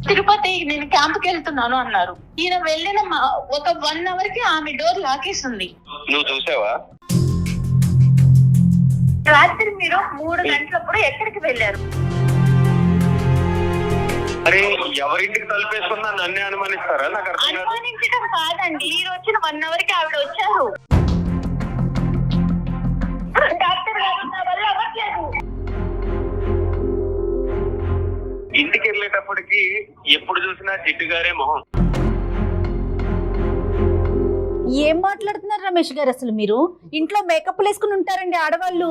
తిరుపతి నేను క్యాంప్కి వెళ్తున్నాను అన్నారు. ఈయన వెళ్ళిన ఒక 1 hour కి ఆమె డోర్ లాకేస్తుంది. నువ్వు చూసావా? రాత్రి మీరు 3 గంటలప్పుడు ఎక్కడికి వెళ్ళారు? అరే ఎవరింటికి తలుపేసుకున్నా నన్నే అనుమానిస్తారా? నాకు అర్థం కాదు. అనుమానించడం కాదండి, మీరు వచ్చిన 1 hour కి ఆవిడ వచ్చారు. డాక్టర్ గారు నా వల్ల అవ్వట్లేదు. ఇంటికి వెళ్ళేటప్పటికి ఎప్పుడు చూసినా జిడ్డు గారే మొహం. ఏం మాట్లాడుతున్నారు రమేష్ గారు? అసలు మీరు ఇంట్లో మేకప్ వేసుకుని ఉంటారండి ఆడవాళ్ళు.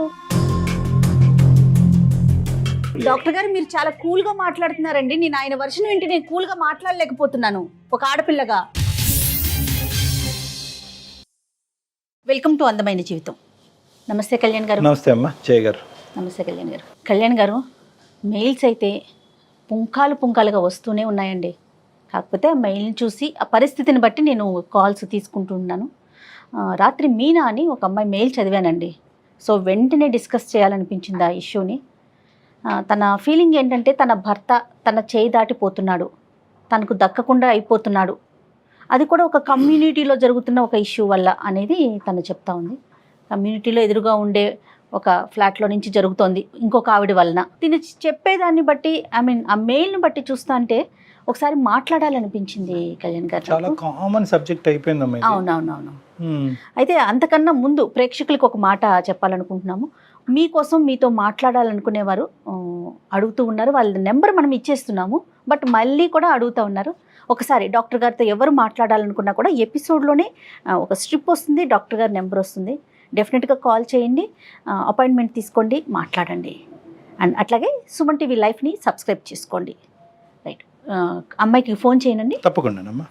డాక్టర్ గారు మీరు చాలా కూల్ గా మాట్లాడుతున్నారండి. నేను ఆయన వర్షన్ వింటే నేను కూల్ గా మాట్లాడలేకపోతున్నాను ఒక ఆడపిల్లగా. వెల్కమ్ టు అందమైన జీవితం. నమస్తే కళ్యాణ్ గారు. నమస్తే అమ్మా జయ గారు. నమస్తే కళ్యాణ్ గారు. కళ్యాణ్ గారు, మెయిల్స్ అయితే పుంకాలుగా వస్తూనే ఉన్నాయండి. కాకపోతే ఆ మెయిల్ని చూసి ఆ పరిస్థితిని బట్టి నేను కాల్స్ తీసుకుంటున్నాను. రాత్రి మీనా అని ఒక అమ్మాయి మెయిల్ చదివానండి. సో వెంటనే డిస్కస్ చేయాలనిపించింది ఆ ఇష్యూని. తన ఫీలింగ్ ఏంటంటే తన భర్త తన చేయి దాటిపోతున్నాడు, తనకు దక్కకుండా అయిపోతున్నాడు, అది కూడా ఒక కమ్యూనిటీలో జరుగుతున్న ఒక ఇష్యూ వల్ల అనేది తను చెప్తా ఉంది. కమ్యూనిటీలో ఎదురుగా ఉండే ఒక ఫ్లాట్లో నుంచి జరుగుతోంది ఇంకొక ఆవిడ వలన. తిని చెప్పేదాన్ని బట్టి ఆ మెయిల్ని బట్టి చూస్తా అంటే ఒకసారి మాట్లాడాలనిపించింది కళ్యాణ్ గారు. చాలా కామన్ సబ్జెక్ట్ అయిపోయిందమ్మా. అవునవునవును. అయితే అంతకన్నా ముందు ప్రేక్షకులకు ఒక మాట చెప్పాలనుకుంటున్నాము. మీకోసం మీతో మాట్లాడాలనుకునేవారు అడుగుతూ ఉన్నారు. వాళ్ళ నెంబర్ మనం ఇచ్చేస్తున్నాము, బట్ మళ్ళీ కూడా అడుగుతూ ఉన్నారు. ఒకసారి డాక్టర్ గారితో ఎవరు మాట్లాడాలనుకున్నా కూడా ఎపిసోడ్లోనే ఒక స్ట్రిప్ వస్తుంది, డాక్టర్ గారి నెంబర్ వస్తుంది. డెఫినెట్గా కాల్ చేయండి, అపాయింట్మెంట్ తీసుకోండి, మాట్లాడండి. అండ్ అట్లాగే సుమన్ టీవీ లైఫ్ని సబ్స్క్రైబ్ చేసుకోండి. రైట్, అమ్మాయికి ఫోన్ చేయనండి. తప్పకుండానమ్మా.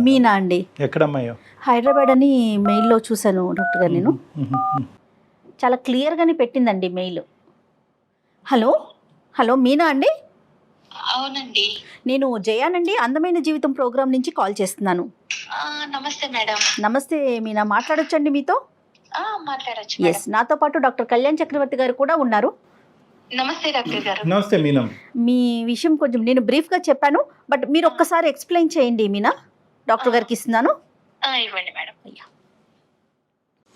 మీనా అండి. ఎక్కడమ్మాయో? హైదరాబాద్ అని మెయిల్లో చూశాను డాక్టర్ గారు. నేను చాలా క్లియర్గానే పెట్టిందండి మెయిల్. హలో మీనా అండి? అవునండి, నేను జయానండి, అందమైన జీవితం ప్రోగ్రామ్ నుంచి కాల్ చేస్తున్నాను. నమస్తే మేడం. నమస్తే మీనా, మాట్లాడొచ్చండి మీతో? మాట్లాడొచ్చు. ఎస్, నాతో పాటు డాక్టర్ కళ్యాణ్ చక్రవర్తి గారు కూడా ఉన్నారు. నమస్తే డాక్టర్ గారు. నమస్తే మీనా. మీ విషయం కొంచెం నేను బ్రీఫ్గా చెప్పాను, బట్ మీరు ఒక్కసారి ఎక్స్ప్లెయిన్ చేయండి మీనా. డాక్టర్ గారికి ఇస్తున్నాను. ఇవ్వండి మేడం.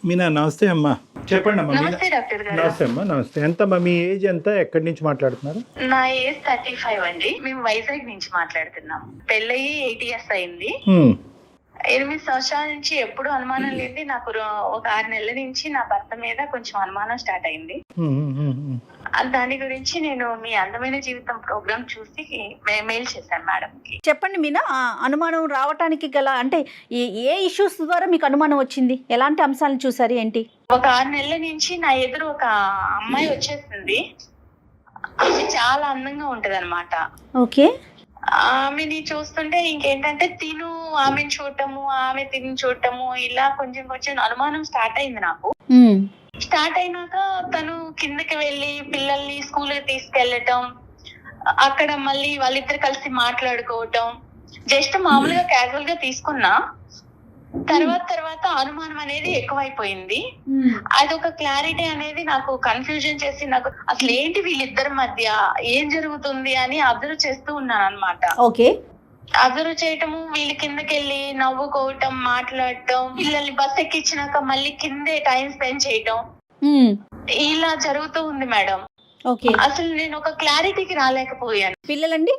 మీనా నమస్తే అమ్మా. చెప్పండి అమ్మా. నమస్తే డాక్టర్ గారు. నమస్తే అమ్మా. నమస్తే. ఎంతమ్మా మీ ఏజ్ ఎంత? ఎక్కడి నుంచి మాట్లాడుతున్నారు? నా ఏజ్ 35 అండి. మేము వైజాగ్ నుంచి మాట్లాడుతున్నాం. పెళ్ళయి 8 years అయింది. 8 సంవత్సరాల నుంచి ఎప్పుడు అనుమానం లేదు. నాకు ఒక 6 నెలల నుంచి నా భర్త మీద కొంచెం అనుమానం స్టార్ట్ అయింది. దాని గురించి నేను మీ అందమైన జీవితం ప్రోగ్రామ్ చూసి మెయిల్ చేశాను మేడం కి. చెప్పండి మీనా, అనుమానం రావటానికి గల అంటే ఏ ఇష్యూస్ ద్వారా మీకు అనుమానం వచ్చింది? ఎలాంటి అంశాలను చూసారు ఏంటి? ఒక 6 నెలల నుంచి నా ఎదురు ఒక అమ్మాయి వచ్చేసింది. ఆమె చాలా అందంగా ఉంటది అనమాట. ఓకే. ఆమెని చూస్తుంటే ఇంకేంటంటే ఆమెను చూడటము, ఆమె తిని చూడటము, ఇలా కొంచెం అనుమానం స్టార్ట్ అయింది నాకు. స్టార్ట్ అయినాక తను కిందకి వెళ్ళి పిల్లల్ని స్కూల్ తీసుకెళ్లటం, అక్కడ మళ్ళీ వాళ్ళిద్దరు కలిసి మాట్లాడుకోవటం, జస్ట్ మామూలుగా క్యాజువల్ గా తీసుకున్నా. తర్వాత అనుమానం అనేది ఎక్కువైపోయింది. అదొక క్లారిటీ అనేది నాకు కన్ఫ్యూజన్ చేసి, నాకు అసలు ఏంటి వీళ్ళిద్దరి మధ్య ఏం జరుగుతుంది అని అబ్జర్వ్ చేస్తూ ఉన్నాను అనమాట. ఓకే. అబ్జర్వ్ చేయటము, వీళ్ళు కిందకెళ్ళి నవ్వుకోవటం, మాట్లాడటం, పిల్లల్ని బస్ ఎక్కించినాక మళ్ళీ కిందే టైం స్పెండ్ చేయటం, ఇలా జరుగుతూ ఉంది మేడం. ఓకే. అసలు నేను ఒక క్లారిటీకి రాలేకపోయాను. పిల్లలండి?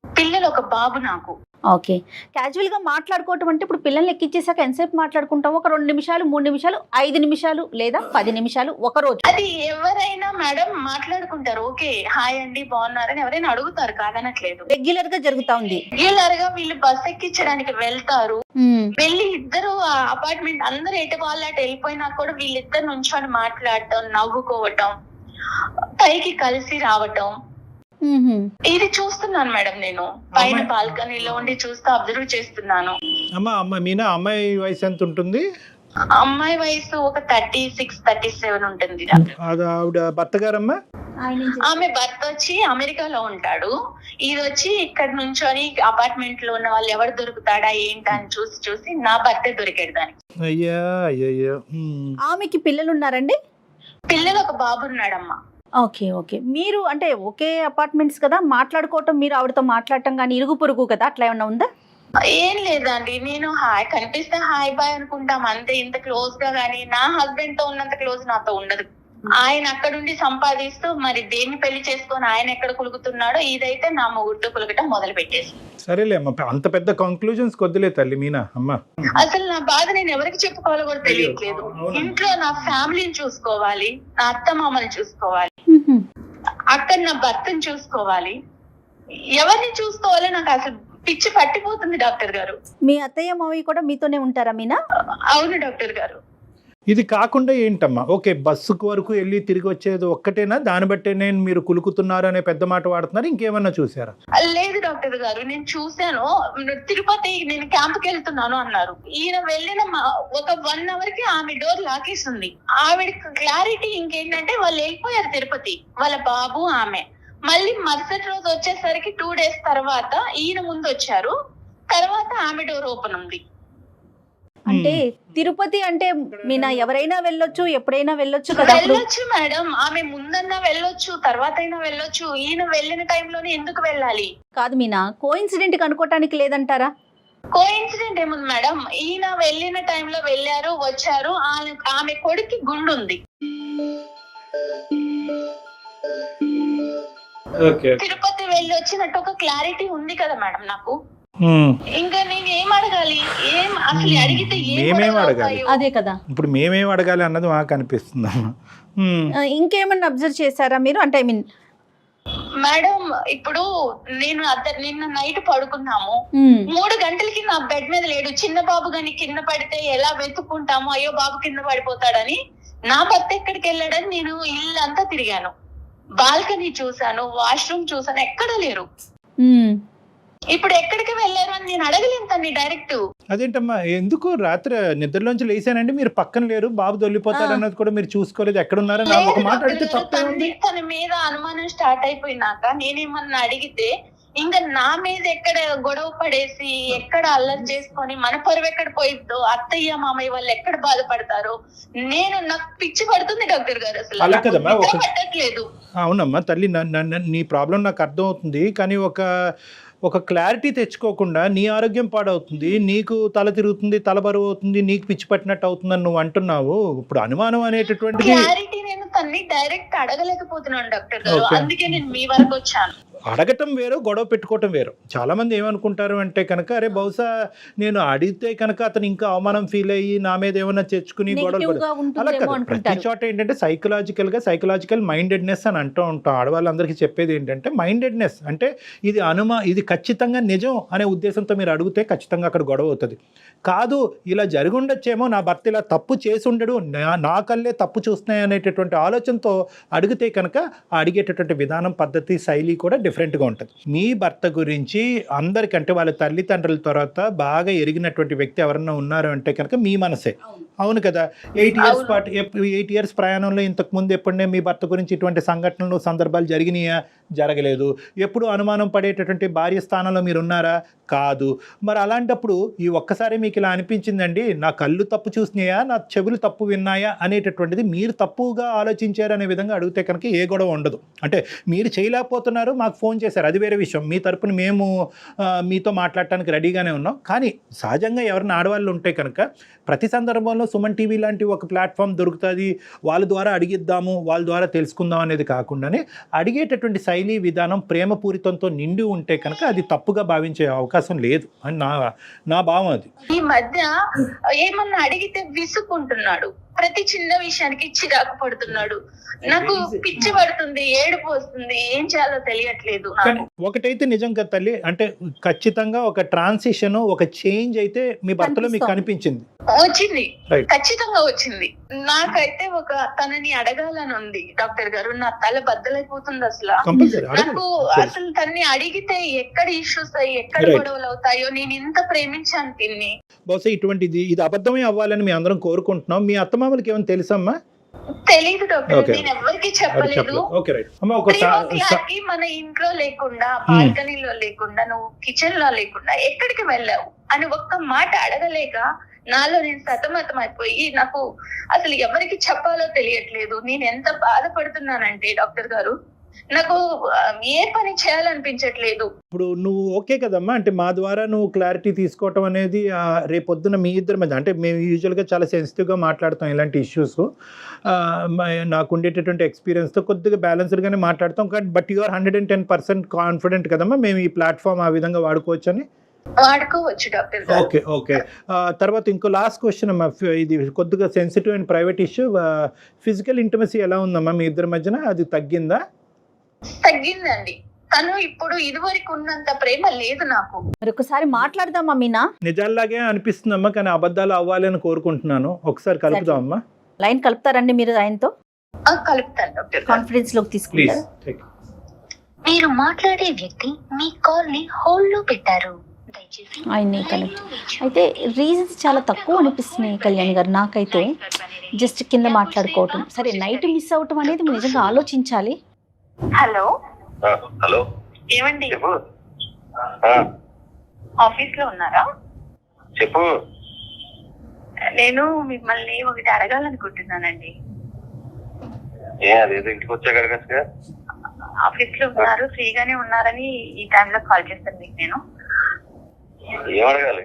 పిల్లలు ఒక బాబు నాకు. ఓకే. క్యాజువల్ గా మాట్లాడుకోవటం అంటే ఇప్పుడు పిల్లల్ని ఎక్కించేసాక ఎంతసేపు మాట్లాడుకుంటాం? ఒక 2 నిమిషాలు, 3 నిమిషాలు, 5 నిమిషాలు లేదా 10 నిమిషాలు, ఒక రోజు? అది ఎవరైనా మేడం మాట్లాడుకుంటారు. ఓకే, హాయ్ అండి బాగున్నారని ఎవరైనా అడుగుతారు, కాదనట్లేదు. రెగ్యులర్ గా జరుగుతా ఉంది. రెగ్యులర్ గా వీళ్ళు బస్ ఎక్కించడానికి వెళ్తారు. వెళ్ళి ఇద్దరు అపార్ట్మెంట్ అందరూ ఎటు వాళ్ళు అటు వెళ్ళిపోయినా కూడా వీళ్ళిద్దరు నుంచొని మాట్లాడటం, నవ్వుకోవటం, పైకి కలిసి రావటం, ఇది చూస్తున్నాను మేడం. నేను పైన బాల్కనీలో ఉండి చూస్తూ అబ్జర్వ్ చేస్తున్నాను. మీనా అమ్మాయి వయసు ఎంత ఉంటుంది? అమ్మాయి వయసు ఒక 36, 37 ఉంటుంది. ఆవిడ భర్త గారమ్మా? ఆమె భర్త వచ్చి అమెరికాలో ఉంటాడు. ఇది వచ్చి ఇక్కడ నుంచొని అపార్ట్మెంట్ లో ఉన్న వాళ్ళు ఎవరు దొరుకుతాడా ఏంటా అని చూసి నా భర్తే దొరికాడు దానికి. అయ్యా. ఆమెకి పిల్లలు ఉన్నారండి? పిల్లలు ఒక బాబు ఉన్నాడమ్మా. Okay okay. మీరు అంటే ఒకే అపార్ట్మెంట్స్ కదా, మాట్లాడుకోవటం, మీరు ఆవిడతో మాట్లాడటం కానీ ఇరుగు పొరుగు కదా, అట్లా ఏమన్నా ఉందా? ఏం లేదండి, నేను హాయ్ కనిపిస్తే హాయ్ బాయ్ అనుకుంటాం అంతే. ఇంత క్లోజ్ గా గానీ నా హస్బెండ్ తో ఉన్నంత క్లోజ్ నాతో ఉండదు. ఆయన అక్కడుండి సంపాదిస్తూ మరి దేన్ని పెళ్లి చేసుకొని ఆయన ఎక్కడ కులుకుతున్నాడో ఇదైతే నా మొగుడుతో కులకటం మొదలు పెట్టేసి. సరేలే అమ్మ, అంత పెద్ద కంక్లూజన్స్ కొద్దిలే తల్లి మీనా అమ్మ. అసలు నా బాధ నేను ఎవరికి చెప్పుకోవాలో కూడా తెలియట్లేదు. ఇంట్లో నా ఫ్యామిలీని చూసుకోవాలి, నా అత్త మామని చూసుకోవాలి, అక్కడ నా భర్తను చూసుకోవాలి, ఎవరిని చూసుకోవాలో నాకు అసలు పిచ్చి పట్టిపోతుంది డాక్టర్ గారు. మీ అత్తయ్య మావయ్య కూడా మీతోనే ఉంటారా మీనా? అవును డాక్టర్ గారు. ఇది కాకుండా ఏంటమ్మా, ఓకే బస్సుకు వరకు వెళ్ళి తిరిగి వచ్చేది ఒక్కటేనా, దాన్ని బట్టే నేను మీరు కులుకుతున్నారు అనే పెద్ద మాట వాడుతున్నారు, ఇంకేమన్నా చూసారా? లేదు డాక్టర్ గారు, నేను చూశాను. తిరుపతి నేను క్యాంప్ కి వెళ్తున్నాను అన్నారు. ఈయన వెళ్ళిన ఒక 1 hour కి ఆమె డోర్ లాకేస్తుంది. ఆవిడకి క్లారిటీ ఇంకేంటంటే వాళ్ళు వెళ్ళిపోయారు తిరుపతి, వాళ్ళ బాబు ఆమె. మళ్ళీ మరుసటి రోజు వచ్చేసరికి 2 days తర్వాత ఈయన ముందు వచ్చారు. తర్వాత ఆమె డోర్ ఓపెన్ ఉంది. అంటే తిరుపతి అంటే మీనా ఎవరైనా వెళ్ళొచ్చు, ఎప్పుడైనా వెళ్ళొచ్చు కదా. వెళ్ళొచ్చు మేడం, ఆమె ముందన్నా వెళ్ళొచ్చు, తర్వాత అయినా వెళ్ళొచ్చు. ఈయన వెళ్ళిన టైంలోనే ఎందుకు వెళ్ళాలి? కాదు మీనా, కోఇన్సిడెంట్ అనుకోవటానికి లేదంటారా? కోఇన్సిడెంట్ ఏముంది మేడం, ఈయన వెళ్ళిన టైంలో వెళ్ళారు, వచ్చారు. ఆమె కొడుక్కి గుండు ఉంది. తిరుపతి వెళ్ళి వచ్చినట్టు ఒక క్లారిటీ ఉంది కదా మేడం నాకు. ఇంకా నేను ఏం అడగాలి? ఏం అసలు అడిగితే మేమేం అడగాలి? అదే కదా, ఇప్పుడు మేమేం అడగాలి అన్నది మాకు అనిపిస్తుంది. ఇంకేమన్నా అబ్జర్వ్ చేశారా మీరు? అంటే ఐ మీన్ మేడం, ఇప్పుడు నేను నిన్న నైట్ పడుకున్నాము, 3 గంటలకి నా బెడ్ మీద లేడు. చిన్న బాబు గాని కింద పడితే ఎలా వెతుక్కుంటాము, అయ్యో బాబు కింద పడిపోతాడని. నా భర్త ఎక్కడికి వెళ్ళాడని నేను ఇల్లంతా తిరిగాను, బాల్కనీ చూసాను, వాష్రూమ్ చూసాను, ఎక్కడ లేరు. ఇప్పుడు ఎక్కడికి వెళ్ళారు అని నేను అడగలేను తన్ని డైరెక్ట్. అదేంటమ్మా, ఎందుకు రాత్రి నిద్రలోంచి లేసానండి, మీరు పక్కన లేరు, బాబు దొల్లిపోతాడు అన్నది కూడా మీరు చూసుకోలేదు, ఎక్కడున్నారని ఒక మాట అడిగితే తప్పేముంది? తన మీద అనుమానం స్టార్ట్ అయిపోయినాక నేనేమన్నా అడిగితే ఇంకా నా మీద ఎక్కడ గొడవ పడేసి ఎక్కడ అల్లరి చేసుకొని మన పరువు ఎక్కడ పోయిద్దో, అత్తయ్య మామయ్య వాళ్ళు ఎక్కడ బాధపడతారో నాకు పిచ్చి పడుతుంది డాక్టర్ గారు. అసలు పట్టట్లేదు. అవునమ్మా తల్లి, నీ ప్రాబ్లం నాకు అర్థం అవుతుంది, కానీ ఒక క్లారిటీ తెచ్చుకోకుండా నీ ఆరోగ్యం పాడవుతుంది, నీకు తల తిరుగుతుంది, తల బరువు అవుతుంది, నీకు పిచ్చి పట్టినట్టు అవుతుందని నువ్వు అంటున్నావు. ఇప్పుడు అనుమానం అనేటటువంటి క్లారిటీ నేను తన్ని డైరెక్ట్ అడగలేకపోతున్నాను డాక్టర్ గారు, అందుకే నేను మీ వరకు వచ్చాను. అడగటం వేరు, గొడవ పెట్టుకోవటం వేరు. చాలా మంది ఏమనుకుంటారు అంటే కనుక, అరే బహుశా నేను అడిగితే కనుక అతను ఇంకా అవమానం ఫీల్ అయ్యి నా మీద ఏమైనా తెచ్చుకుని గొడవలు. అలా కదా, ప్రతి చోట ఏంటంటే సైకలాజికల్ మైండెడ్నెస్ అని అంటూ ఉంటాం. ఆడవాళ్ళందరికీ చెప్పేది ఏంటంటే మైండెడ్నెస్ అంటే ఇది ఖచ్చితంగా నిజం అనే ఉద్దేశంతో మీరు అడిగితే ఖచ్చితంగా అక్కడ గొడవ అవుతుంది. కాదు ఇలా జరిగి ఉండొచ్చేమో, నా భర్త ఇలా తప్పు చేసి ఉండడు, నా కళ్ళే తప్పు చూస్తున్నాయి అనేటటువంటి ఆలోచనతో అడిగితే కనుక అడిగేటటువంటి విధానం, పద్ధతి, శైలి కూడా డిఫరెంట్గా ఉంటుంది. మీ భర్త గురించి అందరికంటే వాళ్ళ తల్లిదండ్రుల తర్వాత బాగా ఎరిగినటువంటి వ్యక్తి ఎవరన్నా ఉన్నారు అంటే కనుక మీ మనసే. అవును కదా, 8 years ప్రయాణంలో ఇంతకు ముందు ఎప్పుడనే మీ భర్త గురించి ఇటువంటి సంఘటనలు, సందర్భాలు జరిగినాయా? జరగలేదు. ఎప్పుడు అనుమానం పడేటటువంటి భార్య స్థానంలో మీరు ఉన్నారా? కాదు. మరి అలాంటప్పుడు ఈ ఒక్కసారి మీకు ఇలా అనిపించిందండి, నా కళ్ళు తప్పు చూసినాయా, నా చెవులు తప్పు విన్నాయా అనేటటువంటిది మీరు తప్పుగా ఆలోచించారు అనే విధంగా అడిగితే కనుక ఏ గొడవ ఉండదు. అంటే మీరు చేయలేకపోతున్నారు, మాకు ఫోన్ చేశారు, అది వేరే విషయం. మీ తరపున మేము మీతో మాట్లాడటానికి రెడీగానే ఉన్నాం. కానీ సహజంగా ఎవరైనా ఆడవాళ్ళు ఉంటే కనుక ప్రతి సందర్భంలో సుమన్ టీవీ లాంటి ఒక ప్లాట్ఫామ్ దొరుకుతుంది, వాళ్ళ ద్వారా అడిగిద్దాము, వాళ్ళ ద్వారా తెలుసుకుందాం అనేది కాకుండానే అడిగేటటువంటి శైలి, విధానం ప్రేమపూరితంతో నిండి ఉంటే కనుక అది తప్పుగా భావించే అవకాశం లేదు అని నా భావం. అది ఈ మధ్య ఏమన్నా అడిగితే విసుకుంటున్నాడు, ప్రతి చిన్న విషయానికి చిరాకు పడుతున్నాడు, నాకు పిచ్చి పడుతుంది, ఏడుపు వస్తుంది, ఏం చేయాలో తెలియట్లేదు. ఒకటైతే నిజం కదా తల్లి, అంటే ఖచ్చితంగా ఒక ట్రాన్సిషన్, ఒక చేంజ్ అయితే మీ భర్తలో మీకు కనిపించింది, వచ్చింది, ఖచ్చితంగా వచ్చింది. నాకైతే తనని అడగాలని ఉంది డాక్టర్ గారు, నా తల బద్దలైపోతుంది అసలు. నాకు అసలు తనని అడిగితే ఎక్కడ ఇష్యూస్ అయ్యి ఎక్కడ గొడవలు అవుతాయో, నేను ఇంత ప్రేమించాను తిన్ని. బహుశా ఇది అబద్ధమే అవ్వాలని మేము అందరం కోరుకుంటున్నాం. మీ అత్తమామలకి ఏమైనా తెలుసమ్మా? తెలీదు డాక్టర్, నేను ఎవరికి చెప్పలేదు. మన ఇంట్లో లేకుండా, బాల్కనీలో లేకుండా, నువ్వు కిచెన్ లో లేకుండా ఎక్కడికి వెళ్ళావు అని ఒక్క మాట అడగలేక నాలో నేను సతమతం అయిపోయి నాకు అసలు ఎవరికి చెప్పాలో తెలియట్లేదు. నేను ఎంత బాధపడుతున్నానంటే డాక్టర్ గారు, నాకు ఏ పని చేయాలనిపించట్లేదు. ఇప్పుడు నువ్వు ఓకే కదమ్మా, అంటే మా ద్వారా నువ్వు క్లారిటీ తీసుకోవటం అనేది రేపొద్దున మీ ఇద్దరి మధ్య, అంటే మేము యూజువల్గా చాలా సెన్సిటివ్గా మాట్లాడతాం ఇలాంటి ఇష్యూస్, నాకు ఉండేటటువంటి ఎక్స్పీరియన్స్తో కొద్దిగా బ్యాలెన్స్డ్గానే మాట్లాడతాం. కానీ బట్ యు ఆర్ 110% కాన్ఫిడెంట్ కదమ్మా మేము ఈ ప్లాట్ఫామ్ ఆ విధంగా వాడుకోవచ్చని? వాడుకోవచ్చు డాక్టర్ గారు. Okay okay. తర్వాత ఇంకో లాస్ట్ క్వశ్చన్ అమ్మా, ఇది కొద్దిగా sensitive and private issue. Physical intimacy ఎలా ఉందమ్మా మీ ఇద్దరి మధ్యన? అది తగ్గిందా? తగ్గిందండి. తను ఇప్పుడు ఇదివరకు ఉన్నంత ప్రేమ లేదు నాకు. మరి ఒకసారి మాట్లాడదామా మీనా? నిజాల్లాగే అనిపిస్తుందమ్మా, కానీ అబద్ధాలు అవ్వాలి అని కోరుకుంటున్నాను. ఒకసారి కలుపుదామమ్మా. లైన్ కలుపుతారండి మీరు ఆయనతో? కలుపుతాను డాక్టర్ గారు. కాన్ఫిడెన్స్ లోకి తీసుకుంటారు. మీరు మాట్లాడే వ్యక్తి మీ కాల్ ని హోల్డ్ లో పెట్టారు. ఆయన్ని కనెక్ట్ అయితే రీజన్స్ చాలా తక్కువ అనిపిస్తున్నాయి కళ్యాణ్ గారు నాకైతే. జస్ట్ కింద మాట్లాడుకోవటం సరే, నైట్ మిస్ అవటం అనేది మీరు నిజంగా ఆలోచించాలి. హలో హలో, ఏమండి చెప్పు. ఆఫీస్ లో ఉన్నారా? చెప్పు. నేను మిమ్మల్ని ఒకటి అడగాలనుకుంటున్నానండి. అదేదో ఇంటికి వచ్చాక అడగచ్చుగా. ఆఫీస్ లో ఉన్నారు, ఫ్రీగానే ఉన్నారని ఈ టైంలో కాల్ చేస్తాను మీకు. నేను ఏం అడగాలి?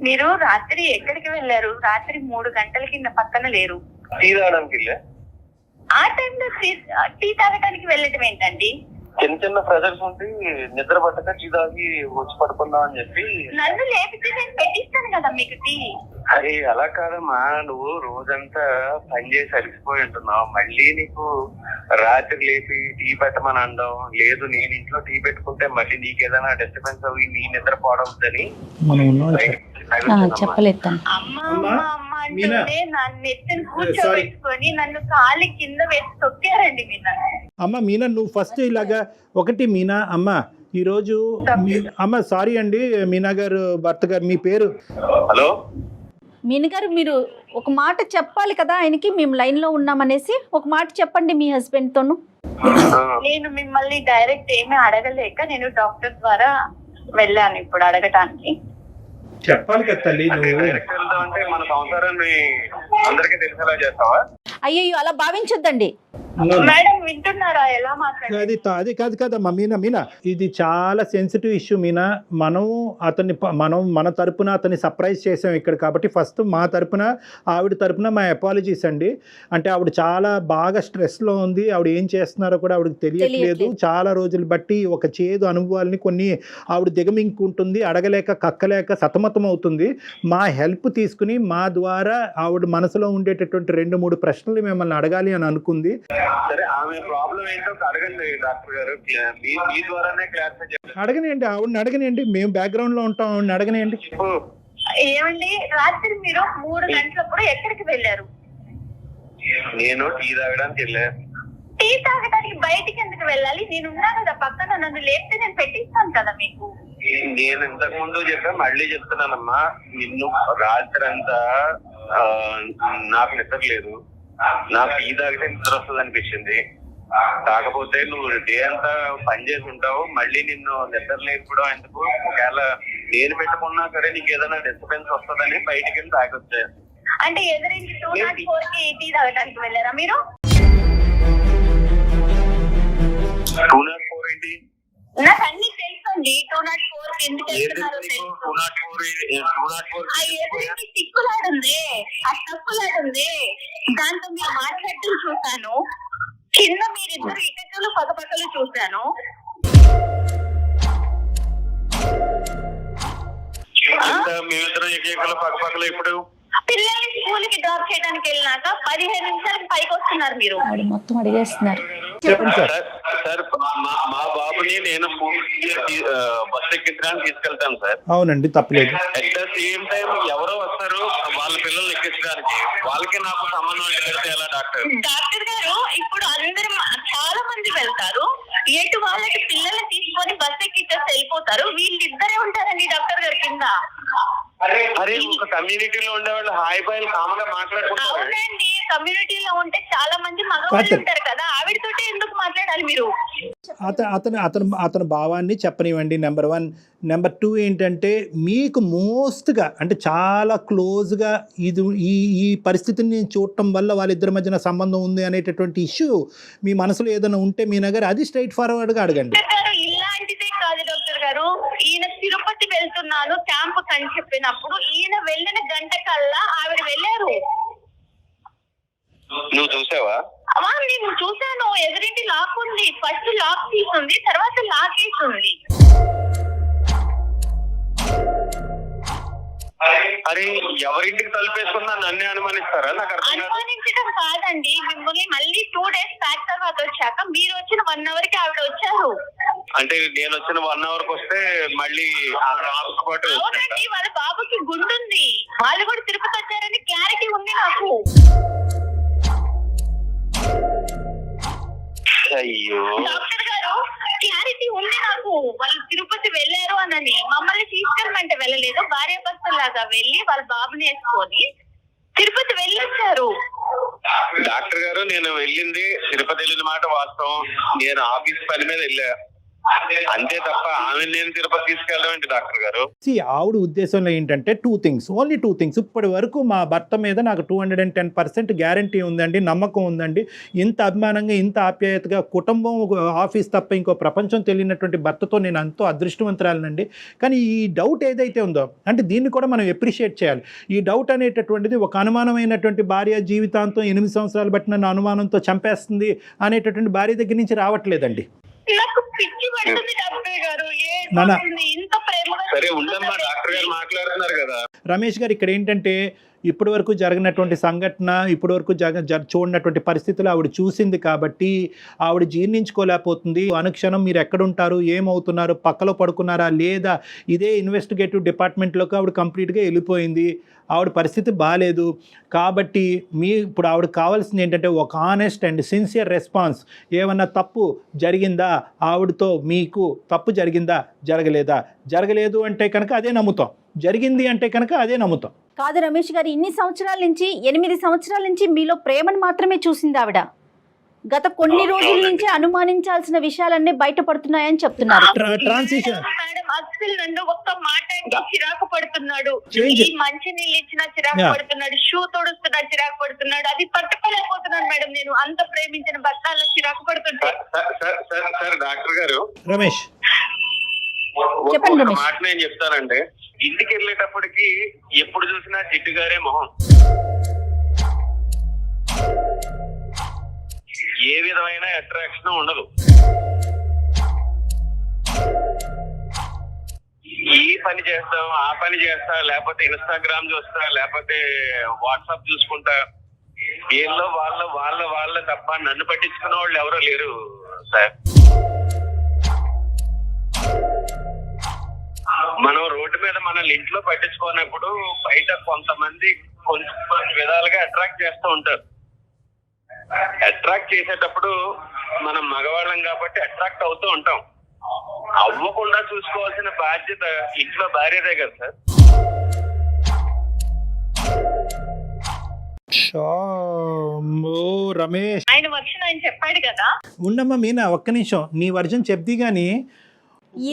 మీరు రాత్రి ఎక్కడికి వెళ్ళారు? రాత్రి 3 గంటలకి నా పక్కన లేరు. టీ తాగడానికి వెళ్ళా. ఆ టైంలో టీ తాగడానికి వెళ్ళటం ఏంటండి? చిన్న చిన్న ప్రెజర్స్ ఉండి నిద్ర పట్టక టీ తాగి వచ్చి పడుకుందాం అని చెప్పి. నన్ను లేపితే నేను పెట్టిస్తాను కదా మీకు టీ. అరే అలా కాదమ్మా, నువ్వు రోజంతా పని చేసి అలిసిపోయి ఉంటున్నావు, మళ్ళీ నీకు రాత్రి లేపి టీ పెట్టమని అనడం లేదు. నేను ఇంట్లో టీ పెట్టుకుంటే మళ్ళీ నీకేదైనా డిస్టర్బెన్స్ అవి నీ నిద్ర పోవద్దని చెప్పలేదు. నన్ను ఎత్తుని కూర్చోబెట్టుకొని నన్ను కాలి కింద వేసి తొక్కారండి మీనా. అమ్మ మీనా, నువ్వు ఫస్ట్ ఇలాగా ఒకటి మీనా అమ్మ, ఈరోజు అమ్మ సారీ అండి మీనా గారు భర్త గారు, మీ పేరు? హలో మీనా గారు, మీరు ఒక మాట చెప్పాలి కదా ఆయనకి, మేము లైన్ లో ఉన్నామనేసి ఒక మాట చెప్పండి మీ హస్బెండ్ తోను. నేను మిమ్మల్ని డైరెక్ట్ ఏమీ అడగలేక నేను డాక్టర్ ద్వారా వెళ్ళాను ఇప్పుడు అడగటానికి. చెప్పాలి కదా తల్లి నువ్వు. అంటే మన సంసారాన్ని అందరికీ తెలిసేలా చేస్తావా? అయ్యో అలా భావించొద్దండి మేడం. వింటున్నారా ఎలా మాట్లాడారు? అది కాదు కదమ్మా మీనా. మీనా ఇది చాలా సెన్సిటివ్ ఇష్యూ మీనా. మనం మన తరపున అతన్ని సర్ప్రైజ్ చేసాం ఇక్కడ, కాబట్టి ఫస్ట్ మా తరపున ఆవిడ తరపున మా అపాలజీస్ అండి. అంటే ఆవిడ చాలా బాగా స్ట్రెస్లో ఉంది, ఆవిడ ఏం చేస్తున్నారో కూడా ఆవిడకి తెలియట్లేదు. చాలా రోజులు బట్టి ఒక చేదు అనుభవాల్ని కొన్ని ఆవిడ దిగమింగుకుంటుంది, అడగలేక కక్కలేక సతమతం అవుతుంది. మా హెల్ప్ తీసుకుని మా ద్వారా ఆవిడ మనసులో ఉండేటటువంటి 2-3 ప్రశ్నలు మిమ్మల్ని అడగాలి అని అనుకుంది. సరే, ఆమె ప్రాబ్లం ఏంటో అడగండి డాక్టర్ గారు, మీ ద్వారానే క్లారిఫై చేయండి. అడగనియండి, ఆవిడని అడగనియండి, మేము బ్యాక్గ్రౌండ్ లో ఉంటాం, ఆవిడని అడగనియండి. ఏమండి, రాత్రి మీరు 3 గంటలప్పుడు ఎక్కడికి వెళ్ళారు? నేను టీ తాగడానికి వెళ్ళా. టీ తాగడానికి బయటికి ఎందుకు వెళ్ళాలి? నేను ఉన్నా కదా పక్కన, నన్ను లేపితే నేను పెట్టిస్తాను కదా మీకు. నేను ఇంతకు ముందు చెప్పా, మళ్ళీ చెప్తున్నానమ్మా, నిన్ను రాత్రి అంతా నాకు నిద్ర లేదు, నాకు టీ తాగితే నిద్ర వస్తుంది అనిపించింది. కాకపోతే నువ్వు డే అంతా పని చేసి ఉంటావు, మళ్ళీ నిన్ను నిద్ర లేకపోవడం ఎందుకు? ఒకవేళ నేను పెట్టుకున్నా సరే నీకు ఏదైనా డిస్టర్బెన్స్ వస్తుందని బయటికి వెళ్ళి తాగొచ్చా. అంటే ఎదురించి 204 కి టీ తాగడానికి వెళ్ళారా మీరు? 204 ఏంటి? నాకు అన్ని తెలుసండి. 204 కి ఎందుకు వెళ్తున్నారో తెలుసు. సిక్కులాడుంది, ఆ తప్పులాడుంది, దాంతో మీరు మాట్లాడటం చూశాను. కింద మీరిద్దరు ఇటకలు పక్కపక్కలు చూశాను. మేమిద్దరం ఏకైకలు పక్కపక్కలు ఇప్పుడు పిల్లల్ని స్కూల్ కి డ్రాప్ చేయడానికి వెళ్ళినాక 15 నిమిషాలకి పైకి వస్తున్నారు మీరు. మొత్తం అడిగేస్తున్నారు. చెప్పండి సార్. సార్, మా బాబుని నేను బస్ ఎక్కించడానికి తీసుకెళ్తాను సార్. అవునండి, తప్పలేదు. అట్ ద సేమ్ టైం ఎవరో వస్తారు వాళ్ళ పిల్లల్ని ఎక్కించడానికి, వాళ్ళకి నాకు సంబంధం అంటే ఎలా డాక్టర్? డాక్టర్ గారు, ఇప్పుడు అందరూ చాలా మంది వెళ్తారు, ఎటు వాళ్ళకి పిల్లల్ని తీసుకొని బస్ ఎక్కిచ్చేసి వెళ్ళిపోతారు. వీళ్ళిద్దరే ఉంటారండి డాక్టర్ గారి కింద. అరే ఒక కమ్యూనిటీలో ఉండేవాళ్ళు హాయ్ బాయ్ కామన్ గా మాట్లాడుకుంటారు. అవునండి, కమ్యూనిటీలో ఉంటే చాలా మంది మగవాళ్ళు ఉంటారు కదా, ఆవిడతోటి ఎందుకు మాట్లాడాలి మీరు? అతని భావాన్ని చెప్పనివ్వండి, నెంబర్ 1. నెంబర్ 2 ఏంటంటే మీకు మోస్ట్గా అంటే చాలా క్లోజ్గా ఈ పరిస్థితిని నేను చూడటం వల్ల వాళ్ళిద్దరి మధ్యన సంబంధం ఉంది అనేటటువంటి ఇష్యూ మీ మనసులో ఏదైనా ఉంటే మీ దగ్గర అది స్ట్రైట్ ఫార్వర్డ్గా అడగండి. ఇలాంటిదే కాదు డాక్టర్ గారు, ఈయన తిరుపతి వెళ్తున్నాను క్యాంప్ అని చెప్పినప్పుడు ఈయన వెళ్ళిన గంట కల్లా ఆవిడ వెళ్ళారు. నువ్వు చూసావా? నేను చూసాను, ఎదురింటి లాక్ ఉంది, ఫస్ట్ లాక్ తీసుంది, తర్వాత లాక్ వేసింది. అరే ఎవరింటికి తలుపేసుకున్నా నన్నే అనుమానిస్తారా? నాకు అనుమానించడం కాదండి, మిమ్మల్ని మళ్ళీ 2 days బ్యాక్ తర్వాత వచ్చాక మీరు వచ్చిన 1 hour కి ఆవిడ వచ్చారు. అంటే నేను వచ్చిన 1 hour కి వస్తే మళ్ళీ అవునండి, వాళ్ళ బాబుకి గుండుంది, వాళ్ళు కూడా తిరుపతి వచ్చారని క్లారిటీ ఉంది నాకు. అయ్యో డాక్టర్ గారు, క్లారిటీ ఉంది నాకు, వాళ్ళు తిరుపతి వెళ్ళారు అనని. మమ్మల్ని తీసుకెళ్ళమంటే వెళ్ళలేదు, భార్య భర్తలాగా వెళ్ళి వాళ్ళ బాబుని వేసుకొని తిరుపతి వెళ్ళొచ్చారు. డాక్టర్ గారు, నేను వెళ్ళింది తిరుపతి వెళ్ళిన మాట వాస్తవం. నేను ఆఫీస్ పని మీద వెళ్ళా అంతే తప్ప ఆమె నేను తిరుపతి తీసుకెళ్ళడం ఏంటి డాక్టర్ గారు? ఆవిడ ఉద్దేశంలో ఏంటంటే ఓన్లీ టూ థింగ్స్. ఇప్పటి వరకు మా భర్త మీద నాకు 210% గ్యారంటీ ఉందండి, నమ్మకం ఉందండి. ఇంత అభిమానంగా ఇంత ఆప్యాయతగా కుటుంబం ఆఫీస్ తప్ప ఇంకో ప్రపంచం తెలియనటువంటి భర్తతో నేను ఎంతో అదృష్టవంతురాలనండి. కానీ ఈ డౌట్ ఏదైతే ఉందో అంటే దీన్ని కూడా మనం ఎప్రిషియేట్ చేయాలి. ఈ డౌట్ అనేటటువంటిది ఒక అనుమానమైనటువంటి భార్య జీవితాంతం 8 సంవత్సరాలు బట్టి నన్ను అనుమానంతో చంపేస్తుంది అనేటటువంటి భార్య దగ్గర నుంచి రావట్లేదండి. నాకు పిచ్చి పడుతుంది డాక్టర్ గారు, ఇంత ప్రేమగా. సరే ఉండమ్మా, డాక్టర్ గారు మాట్లాడుతున్నారు కదా. రమేష్ గారు, ఇక్కడ ఏంటంటే ఇప్పటి వరకు జరిగినటువంటి సంఘటన, ఇప్పటి వరకు చూడనటువంటి పరిస్థితులు ఆవిడ చూసింది కాబట్టి ఆవిడ జీర్ణించుకోలేకపోతుంది. అనుక్షణం మీరు ఎక్కడుంటారు, ఏమవుతున్నారు, పక్కలో పడుకున్నారా లేదా, ఇదే ఇన్వెస్టిగేటివ్ డిపార్ట్మెంట్లోకి ఆవిడ కంప్లీట్గా వెళ్ళిపోయింది. ఆవిడ పరిస్థితి బాగాలేదు కాబట్టి ఇప్పుడు ఆవిడకి కావాల్సింది ఏంటంటే ఒక ఆనెస్ట్ అండ్ సిన్సియర్ రెస్పాన్స్. ఏమన్నా తప్పు జరిగిందా, ఆవిడతో మీకు తప్పు జరిగిందా, జరగలేదు అంటే కనుక అదే నమ్ముతాం, జరిగింది అంటే కనుక అదే నమ్ముతాం. కాదు రమేష్ గారు, 8 సంవత్సరాల నుంచి మీలో ప్రేమను మాత్రమే చూసింది ఆవిడ. గత కొన్ని రోజుల నుంచి అనుమానించాల్సిన విషయాలన్నీ బయటపడుతున్నాయని చెప్తున్నారు. ట్రాన్సిషన్ మేడం, అసలు నన్ను ఒక్క మాట అంటే చిరాకు పడుతున్నాడు, మంచి నీళ్ళు ఇచ్చినా చిరాకు పడుతున్నాడు, షూ తొడుస్తున్నా చిరాకు పడుతున్నాడు, అది పట్టుకోలేకపోతున్నాను మేడం. నేను అంత ప్రేమించిన భర్త చిరాకు పడుతుంటే. డాక్టర్ గారు, రమేష్ చెప్పండి. మాట నేను చెప్తానంటే, ఇంటికి వెళ్ళేటప్పటికి ఎప్పుడు చూసినా జిడ్డు గారే మొహం, ఏ విధమైన అట్రాక్షన్ ఉండదు. ఈ పని చేస్తాం, ఆ పని చేస్తా, లేకపోతే ఇన్స్టాగ్రామ్ చూస్తా, లేకపోతే వాట్సాప్ చూసుకుంటా, వీళ్ళు వాళ్ళ తప్ప నన్ను పట్టించుకున్న వాళ్ళు ఎవరో లేరు సార్. మనం రోడ్డు మీద మనల్ని ఇంట్లో పట్టించుకున్నప్పుడు బయట కొంతమంది కొన్ని విధాలుగా అట్రాక్ట్ చేస్తూ ఉంటారు. అట్రాక్ట్ చేసేటప్పుడు మనం మగవాళ్ళం కాబట్టి అట్రాక్ట్ అవుతూ ఉంటాం. అవ్వకుండా చూసుకోవాల్సిన బాధ్యత ఇంట్లో భార్యదే కదా సార్. రమేష్, ఆయన వర్షన్ ఆయన చెప్పాడు కదా. ఉండమ్మా మీనా, ఒక్క నిమిషం, నీ వర్జన్ చెప్ది గానీ.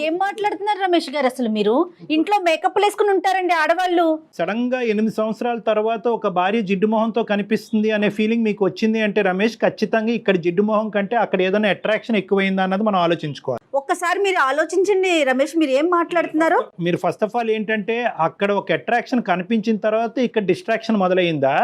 ఏం మాట్లాడుతున్నారు రమేష్ గారు? అసలు మీరు ఇంట్లో మేకప్ వేసుకుని ఉంటారండి ఆడవాళ్ళు. సడన్ గా 8 సంవత్సరాల తర్వాత ఒక భార్య జిడ్డు మొహంతో కనిపిస్తుంది అనే ఫీలింగ్ మీకు వచ్చింది అంటే రమేష్, ఖచ్చితంగా ఇక్కడ జిడ్డు మొహం కంటే అక్కడ ఏదైనా అట్రాక్షన్ ఎక్కువైందా అన్నది మనం ఆలోచించుకోవాలి. ఒక్కసారి మీరు ఆలోచించండి రమేష్, మీరు ఏం మాట్లాడుతున్నారు? మీరు ఫస్ట్ ఆఫ్ ఆల్ ఏంటంటే అక్కడ ఒక అట్రాక్షన్ కనిపించిన తర్వాత ఇక్కడ డిస్ట్రాక్షన్ మొదలైందా,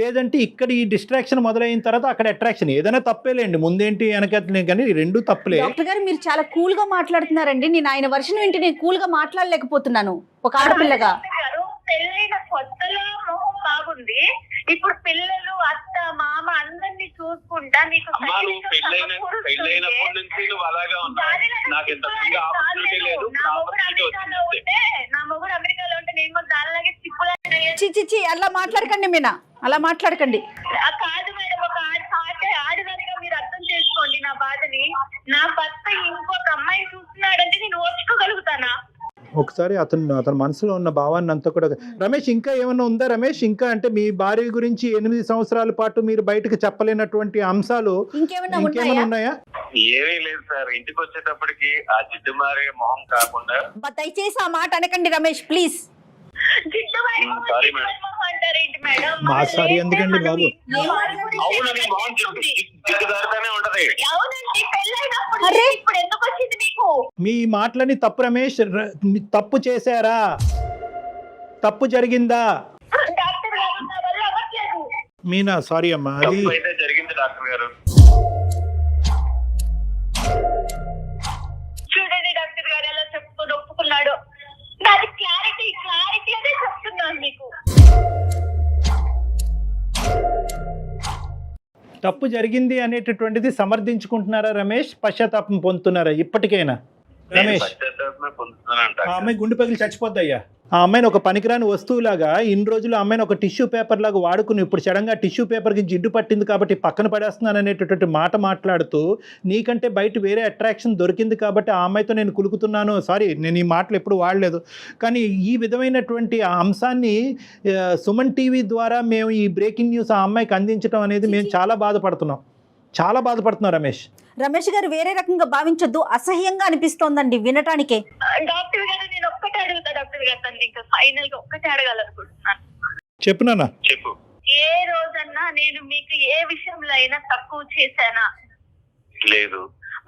లేదంటే ఇక్కడ ఈ డిస్ట్రాక్షన్ మొదలైన తర్వాత అక్కడ అట్రాక్షన్? ఏదైనా తప్పేలేండి, ముందేంటి వెనకట్లే, కానీ రెండు తప్పులే. డాక్టర్ గారు, మీరు చాలా కూల్ గా మాట్లాడుతున్నారండి. నేను ఆయన వర్షన్ వింటే నేను కూల్ గా మాట్లాడలేకపోతున్నాను ఒక ఆడపిల్లగా. పెళ్ళైన కొత్తలో మొహం బాగుంది, ఇప్పుడు పిల్లలు అత్త మామ అందరినీ చూసుకుంటా నీకు పెళ్ళైనప్పటి నుంచి నువ్వు అలాగా ఉన్నావు. నాకు ఇంతకుముందు ఆపర్చునిటీ లేదు. నా మొగుడు అమెరికాలో ఉంటే నేను కూడా దానిలాగే చిప్పులా. చిచి అలా మాట్లాడకండి మీనా, అలా మాట్లాడకండి. కాదు మేడం, ఒక ఆడదానిగా మీరు అర్థం చేసుకోండి నా బాధని. నా భర్త ఇంకొక అమ్మాయి చూస్తున్నాడంటే నేను ఓర్చుకోగలుగుతానా? ఒకసారి అతని మనసులో ఉన్న భావాన్ని అంతా కూడా. రమేష్, ఇంకా ఏమన్నా ఉందా రమేష్? ఇంకా అంటే మీ భార్య గురించి 8 సంవత్సరాల పాటు మీరు బయటకు చెప్పలేనటువంటి అంశాలు ఇంకేమైనా ఉన్నాయా? ఏమీ లేదు సార్. ఇంటికి వచ్చేటప్పటికి ఆ జిడ్డు మారే మొహం కాకుండా. దయచేసి ఆ మాట అనకండి రమేష్, ప్లీజ్. Sorry madam. మా సారీ ఎందుకండి బాబు? అవునండి, మొహం జిడ్డు దారితోనే ఉంటది. మీ మాటలని తప్పు రమేష్. తప్పు చేశారా? తప్పు జరిగిందా? మీనా, సారీ అమ్మా. అది తప్పు అయితే జరిగింది డాక్టర్ గారు. చూడండి డాక్టర్ గారు ఎలా చెప్పుకొని ఒప్పుకున్నాడు. దాని క్లారిటీ అదే చెప్తున్నాను మీకు. తప్పు జరిగింది అనేటటువంటిది సమర్థించుకుంటున్నారా రమేష్? పశ్చాత్తాపం పొందుతున్నారా ఇప్పటికైనా రమేష్? పశ్చాత్తాపమే పొందుతున్నానంట. ఆ అమ్మాయి గుండె పగిలి చచ్చిపోద్దయ్యా. ఆ అమ్మాయిని ఒక పనికిరాని వస్తువులాగా ఇన్ని రోజులు ఆ అమ్మాయిని ఒక టిష్యూ పేపర్ లాగా వాడుకుని ఇప్పుడు సడన్గా టిష్యూ పేపర్కి జిడ్డు పట్టింది కాబట్టి పక్కన పడేస్తున్నాను అనేటటువంటి మాట మాట్లాడుతూ నీకంటే బయట వేరే అట్రాక్షన్ దొరికింది కాబట్టి ఆ అమ్మాయితో నేను కులుకుతున్నాను. సారీ, నేను ఈ మాటలు ఎప్పుడు వాడలేదు. కానీ ఈ విధమైనటువంటి ఆ అంశాన్ని సుమన్ టీవీ ద్వారా మేము ఈ బ్రేకింగ్ న్యూస్ ఆ అమ్మాయికి అందించడం అనేది మేము చాలా బాధపడుతున్నాం రమేష్. రమేష్ గారు వేరే రకంగా భావించొద్దు, అసహ్యంగా అనిపిస్తోందండి వినటానికే. డాక్టర్ గారు నేను ఒక్కటే అడుగుతా డాక్టర్ గారు, తను ఇంకా ఫైనల్ గా ఒక్కటే అడగాలనుకుంటున్నాను. చెప్పు నాన్న. చెప్పు. ఏ రోజన్నా నేను మీకు ఏ విషయంలో అయినా తక్కువ చేశానా? లేదు.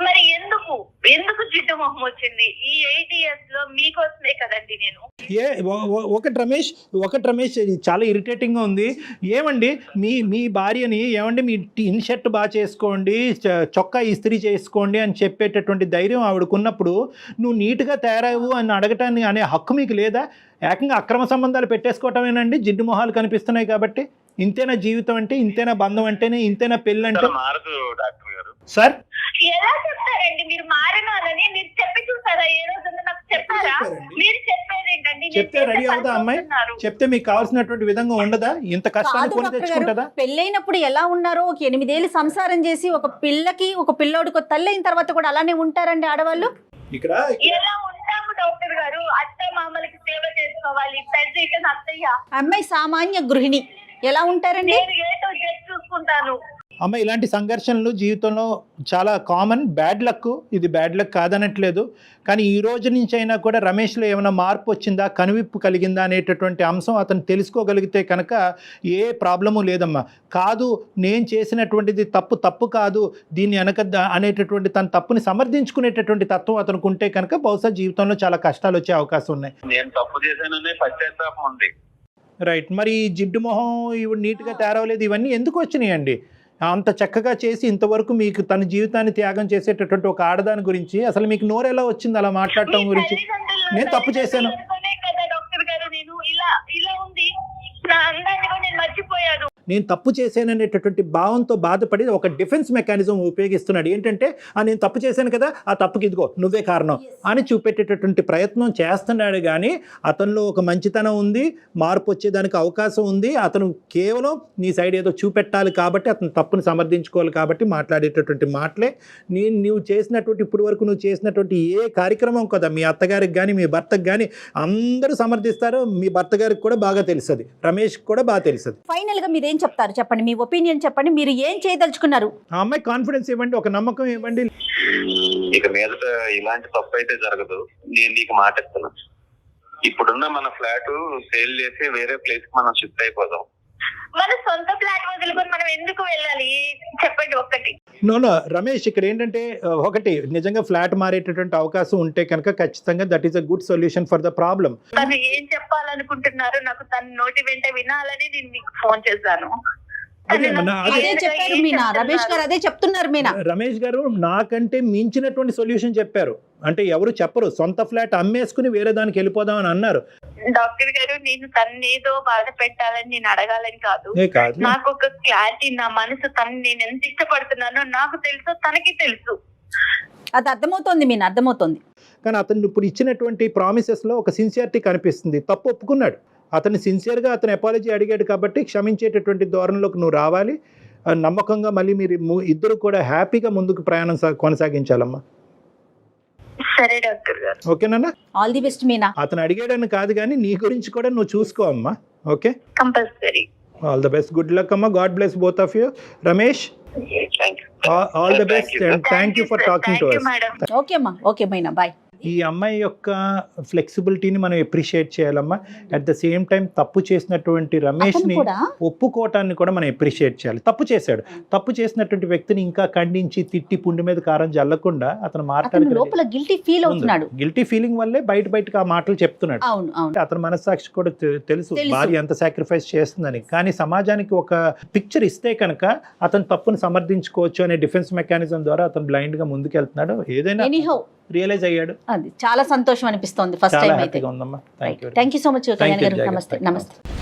మరి ఎందుకు జిడ్డు మొహం వచ్చింది? ఈ 8 years లో మీకోసమే కదండి నేను. ఒకటి రమేష్ ఇది చాలా ఇరిటేటింగ్గా ఉంది. ఏమండి మీ భార్యని ఏమండి మీ ఇన్ షర్ట్ బాగా చేసుకోండి, చొక్కా ఇస్త్రీ చేసుకోండి అని చెప్పేటటువంటి ధైర్యం ఆవిడకున్నప్పుడు నువ్వు నీట్గా తయారవు అని అడగటాన్ని అనే హక్కు మీకు లేదా? ఏకంగా అక్రమ సంబంధాలు పెట్టేసుకోవటమేనండి జిడ్డు మొహాలు కనిపిస్తున్నాయి కాబట్టి. ఇంతేనా జీవితం అంటే? ఇంతేనా బంధం అంటేనే? ఇంతేనా పెళ్ళి అంటే? మారదు డాక్టర్ గారు. సార్ ఎలా చెప్తారండి మీరు మారినారని? మీరు చెప్పి చూసారా? ఏ రోజున నాకు చెప్పారా? మీరు చెప్పేది ఏంటండి? చెప్తే రెడీ అవుదా అమ్మాయి? చెప్తే మీకు కావాల్సినటువంటి విధంగా ఉండదా? ఇంత కష్టాన్ని కొని తెచ్చుకుంటుందా? పెళ్ళైనప్పుడు ఎలా ఉన్నారో, ఒక 8 ఏళ్ళు సంసారం చేసి ఒక పిల్లకి ఒక పిల్లోడికి తల్లి అయిన తర్వాత కూడా అలానే ఉంటారండి ఆడవాళ్ళు. ఇక్కడ ఎలా ఉంటాము డాక్టర్ గారు? అత్త మామలకి సేవ చేసుకోవాలి. పెద్ద అత్తయ్య. అమ్మాయి సామాన్య గృహిణి, ఎలా ఉంటారండి? నేను ఏటో చూసుకుంటాను. అమ్మ, ఇలాంటి సంఘర్షణలు జీవితంలో చాలా కామన్. బ్యాడ్ లక్, ఇది బ్యాడ్ లక్ కాదనట్లేదు. కానీ ఈ రోజు నుంచి అయినా కూడా రమేష్లో ఏమైనా మార్పు వచ్చిందా, కనువిప్పు కలిగిందా అనేటటువంటి అంశం అతను తెలుసుకోగలిగితే కనుక ఏ ప్రాబ్లము లేదమ్మా. కాదు, నేను చేసినటువంటిది తప్పు కాదు, దీన్ని అనేటటువంటి తన తప్పుని సమర్థించుకునేటటువంటి తత్వం అతనికి ఉంటే కనుక బహుశా జీవితంలో చాలా కష్టాలు వచ్చే అవకాశం ఉన్నాయి. నేను తప్పు చేశాననే పశ్చాత్తాపం ఉంది. రైట్. మరి జిడ్డు మొహం ఇవి నీట్గా తయారవలేదు, ఇవన్నీ ఎందుకు వచ్చినాయండి? అంత చక్కగా చేసి ఇంతవరకు మీకు తన జీవితాన్ని త్యాగం చేసేటటువంటి ఒక ఆడదాని గురించి అసలు మీకు నోరు ఎలా వచ్చింది అలా మాట్లాడటం గురించి? నేను తప్పు చేశాను డాక్టర్ గారు, నేను ఇలా ఉంది నా అందాన్ని కూడా నేను మర్చిపోయాను. నేను తప్పు చేశాననేటటువంటి భావంతో బాధపడి ఒక డిఫెన్స్ మెకానిజం ఉపయోగిస్తున్నాడు. ఏంటంటే నేను తప్పు చేశాను కదా, ఆ తప్పుకి ఇదిగో నువ్వే కారణం అని చూపెట్టేటటువంటి ప్రయత్నం చేస్తున్నాడు. కానీ అతనిలో ఒక మంచితనం ఉంది, మార్పు వచ్చేదానికి అవకాశం ఉంది. అతను కేవలం నీ సైడ్ ఏదో చూపెట్టాలి కాబట్టి, అతను తప్పుని సమర్థించుకోవాలి కాబట్టి మాట్లాడేటటువంటి మాటలే. నువ్వు చేసినటువంటి ఇప్పుడు వరకు నువ్వు చేసినటువంటి ఏ కార్యక్రమం కదా మీ అత్తగారికి కానీ మీ భర్తకు కానీ అందరూ సమర్థిస్తారు. మీ భర్త గారికి కూడా బాగా తెలుస్తుంది, రమేష్ కూడా బాగా తెలుస్తుంది. ఫైనల్గా మీరు చెప్తారు చెప్పండి, మీ ఒపీనియన్ చెప్పండి. మీరు ఏం చేయదలుచుకున్నారు? ఆ అమ్మాయి కాన్ఫిడెన్స్ ఇవ్వండి, ఒక నమ్మకం ఇవ్వండి. ఇక మీదట ఇలాంటి తప్పు అయితే జరగదు. నేను నీకు మాట ఇస్తున్నా, ఇప్పుడున్న మన ఫ్లాట్ సేల్ చేసి వేరే ప్లేస్ కి మనం షిఫ్ట్ అయిపోదాం. మన సొంత ఫ్లాట్ వదులుకొని మనం ఎందుకు వెళ్ళాలి చెప్పండి ఒక్కటి. నో రమేష్, ఇక్కడ ఏంటంటే ఒకటి నిజంగా ఫ్లాట్ మారేటటువంటి అవకాశం ఉంటే కనుక ఖచ్చితంగా that is a good solution for the problem. తను ఏం చెప్పాలనుకుంటున్నారు నాకు తన నోటి వెంట వినాలని నేను మీకు ఫోన్ చేశాను. అదే చెప్పారు మీనా, రమేష్ గారు అదే చెప్తున్నారు. మీనా, రమేష్ గారు నాకంటే మించినటువంటి సొల్యూషన్ చెప్పారు. అంటే ఎవరు చెప్పరు, సొంత ఫ్లాట్ అమ్మేసుకుని వేరే దానికి వెళ్ళిపోదాం అని అన్నారు. డాక్టర్ గారు, నేను తన్నేదో బాధ పెట్టాలని నేను అడగాలని కాదు. నాకు ఒక క్లారిటీ, నా మనసు తను నేను ఎంత ఇష్టపడుతున్నానో నాకు తెలుసు, తనకి తెలుసు. అది అర్థమవుతోంది మీనా, అర్థమవుతోంది. కానీ అతను ఇప్పుడు ఇచ్చినటువంటి ప్రామిసెస్లో ఒక సిన్సియారిటీ కనిపిస్తుంది. తప్పు ఒప్పుకున్నాడు, అతను సిన్సియర్గా అతను అపాలజీ అడిగాడు కాబట్టి క్షమించేటటువంటి ధోరణిలోకి నువ్వు రావాలి. నమ్మకంగా మళ్ళీ మీరు ఇద్దరు కూడా హ్యాపీగా ముందుకు ప్రయాణం కొనసాగించాలమ్మా. సరే డాక్టర్ గారు. ఓకేనా? All the best Meena. అతను అడిగాడని కాదు కానీ నీ గురించి కూడా నువ్వు చూసుకో అమ్మా. Okay, compulsory. All the best, good luck అమ్మా, God bless both of you. Ramesh, thank you. All the best and thank you for talking to us. Madam. Okay అమ్మా, ఓకే మీనా, బాయ్. ఈ అమ్మాయి యొక్క ఫ్లెక్సిబిలిటీని మనం ఎప్రిషియేట్ చేయాలమ్మా. అట్ ద సేమ్ టైం తప్పు చేసినటువంటి రమేష్ని కూడా ఒప్పుకోవటాన్ని కూడా మనం ఎప్రిషియేట్ చేయాలి. తప్పు చేశాడు, తప్పు చేసినటువంటి వ్యక్తిని ఇంకా ఖండించి తిట్టి పుండి మీద కారం జల్లకుండా అతను అతను లోపల గిల్టీ ఫీల్ అవుతున్నాడు. గిల్టీ ఫీలింగ్ వల్లే బయటకు ఆ మాటలు చెప్తున్నాడు. అవును అవును. అతని మనస్సాక్షి కూడా తెలుసు భార్య ఎంత సాక్రిఫైస్ చేస్తుందని. కానీ సమాజానికి ఒక పిక్చర్ ఇస్తే కనుక అతను తప్పును సమర్థించుకోవచ్చు అనే డిఫెన్స్ మెకానిజం ద్వారా అతను బ్లైండ్ గా ముందుకెళ్తున్నాడు. ఏదైనా రియలైజ్ అయ్యాడు. అది చాలా సంతోషం అనిపిస్తోంది ఫస్ట్ టైం అయితే. ఉందమ్మా. Thank you so much Kalyan గారు. నమస్తే.